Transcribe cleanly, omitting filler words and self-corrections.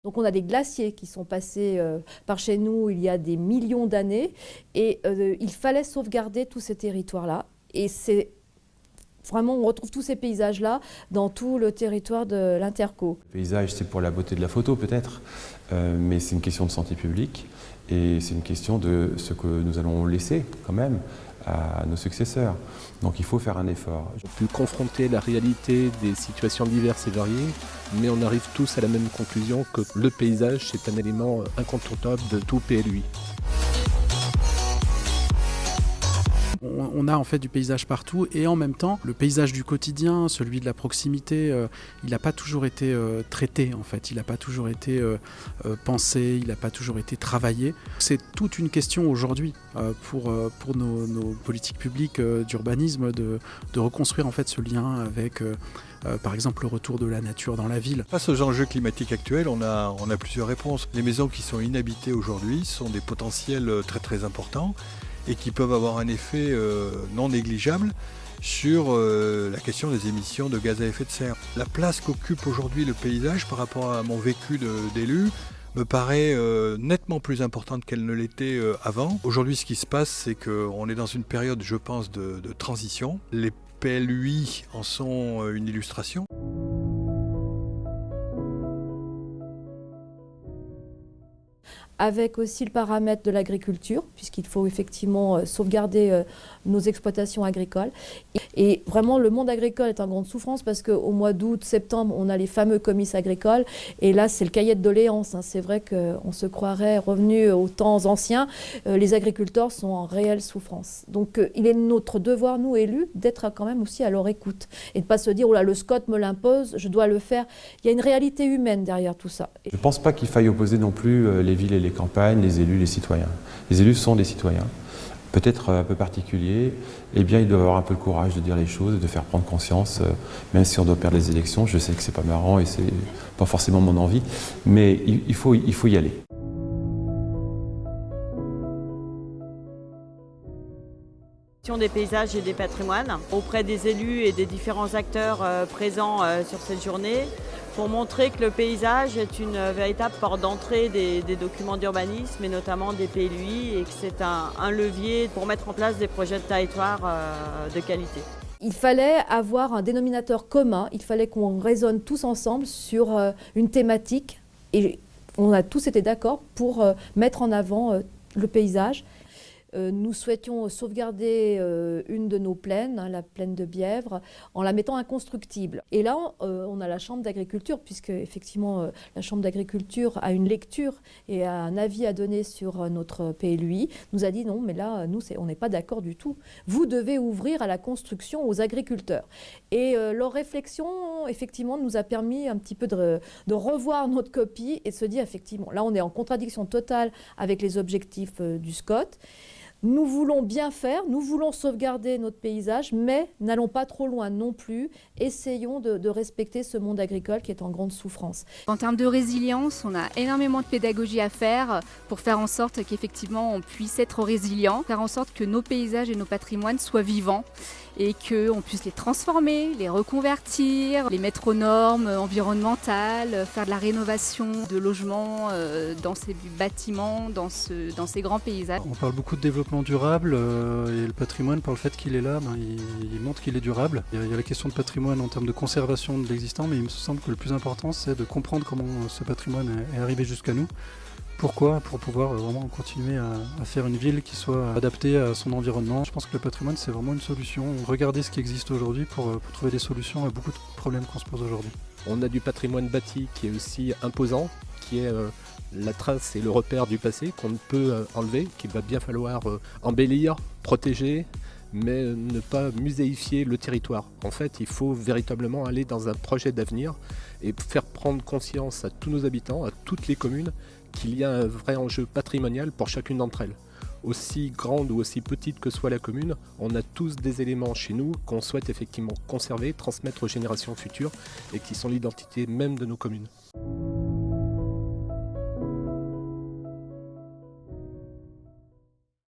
Donc on a des glaciers qui sont passés par chez nous il y a des millions d'années et il fallait sauvegarder tous ces territoires-là. Et c'est vraiment, on retrouve tous ces paysages-là dans tout le territoire de l'Interco. Le paysage, c'est pour la beauté de la photo peut-être, mais c'est une question de santé publique et c'est une question de ce que nous allons laisser quand même à nos successeurs. Donc il faut faire un effort. On peut confronter la réalité des situations diverses et variées, mais on arrive tous à la même conclusion que le paysage, c'est un élément incontournable de tout PLUI. On a en fait du paysage partout et en même temps le paysage du quotidien, celui de la proximité, il n'a pas toujours été traité en fait, il n'a pas toujours été pensé, il n'a pas toujours été travaillé. C'est toute une question aujourd'hui pour nos politiques publiques d'urbanisme de reconstruire en fait ce lien avec par exemple le retour de la nature dans la ville. Face aux enjeux climatiques actuels, on a plusieurs réponses. Les maisons qui sont inhabitées aujourd'hui sont des potentiels très très importants et qui peuvent avoir un effet non négligeable sur la question des émissions de gaz à effet de serre. La place qu'occupe aujourd'hui le paysage par rapport à mon vécu d'élu me paraît nettement plus importante qu'elle ne l'était avant. Aujourd'hui, ce qui se passe, c'est qu'on est dans une période, je pense, de transition. Les PLUI en sont une illustration. Avec aussi le paramètre de l'agriculture, puisqu'il faut effectivement sauvegarder nos exploitations agricoles. Et vraiment, le monde agricole est en grande souffrance parce qu'au mois d'août, septembre, on a les fameux comices agricoles. Et là, c'est le cahier de doléances. Hein. C'est vrai qu'on se croirait revenu aux temps anciens. Les agriculteurs sont en réelle souffrance. Donc, il est notre devoir, nous, élus, d'être quand même aussi à leur écoute. Et de ne pas se dire, oh là, le SCOT me l'impose, je dois le faire. Il y a une réalité humaine derrière tout ça. Je ne pense pas qu'il faille opposer non plus les villes et les campagnes, les élus, les citoyens. Les élus sont des citoyens, peut-être un peu particuliers, eh bien ils doivent avoir un peu le courage de dire les choses, de faire prendre conscience, même si on doit perdre les élections. Je sais que c'est pas marrant et c'est pas forcément mon envie, mais il faut y aller. Des paysages et des patrimoines auprès des élus et des différents acteurs présents sur cette journée pour montrer que le paysage est une véritable porte d'entrée des documents d'urbanisme et notamment des PLUI et que c'est un levier pour mettre en place des projets de territoire de qualité. Il fallait avoir un dénominateur commun, il fallait qu'on raisonne tous ensemble sur une thématique et on a tous été d'accord pour mettre en avant le paysage. Nous souhaitions sauvegarder une de nos plaines, hein, la plaine de Bièvre, en la mettant inconstructible. Et là, on a la Chambre d'agriculture, puisque effectivement la Chambre d'agriculture a une lecture et a un avis à donner sur notre PLUI, nous a dit non, mais là, nous, on n'est pas d'accord du tout. Vous devez ouvrir à la construction aux agriculteurs. Et leur réflexion, effectivement, nous a permis un petit peu de revoir notre copie et de se dire, effectivement, là, on est en contradiction totale avec les objectifs du SCOT. Nous voulons bien faire, nous voulons sauvegarder notre paysage, mais n'allons pas trop loin non plus. Essayons de respecter ce monde agricole qui est en grande souffrance. En termes de résilience, on a énormément de pédagogie à faire pour faire en sorte qu'effectivement on puisse être résilient, faire en sorte que nos paysages et nos patrimoines soient vivants et qu'on puisse les transformer, les reconvertir, les mettre aux normes environnementales, faire de la rénovation de logements dans ces bâtiments, dans ces grands paysages. On parle beaucoup de développement durable et le patrimoine, par le fait qu'il est là, il montre qu'il est durable. Il y a la question de patrimoine en termes de conservation de l'existant, mais il me semble que le plus important, c'est de comprendre comment ce patrimoine est arrivé jusqu'à nous. Pourquoi ? Pour pouvoir vraiment continuer à faire une ville qui soit adaptée à son environnement. Je pense que le patrimoine, c'est vraiment une solution. Regardez ce qui existe aujourd'hui pour trouver des solutions à beaucoup de problèmes qu'on se pose aujourd'hui. On a du patrimoine bâti qui est aussi imposant, qui est la trace et le repère du passé qu'on ne peut enlever, qu'il va bien falloir embellir, protéger, mais ne pas muséifier le territoire. En fait, il faut véritablement aller dans un projet d'avenir et faire prendre conscience à tous nos habitants, à toutes les communes, qu'il y a un vrai enjeu patrimonial pour chacune d'entre elles. Aussi grande ou aussi petite que soit la commune, on a tous des éléments chez nous qu'on souhaite effectivement conserver, transmettre aux générations futures et qui sont l'identité même de nos communes.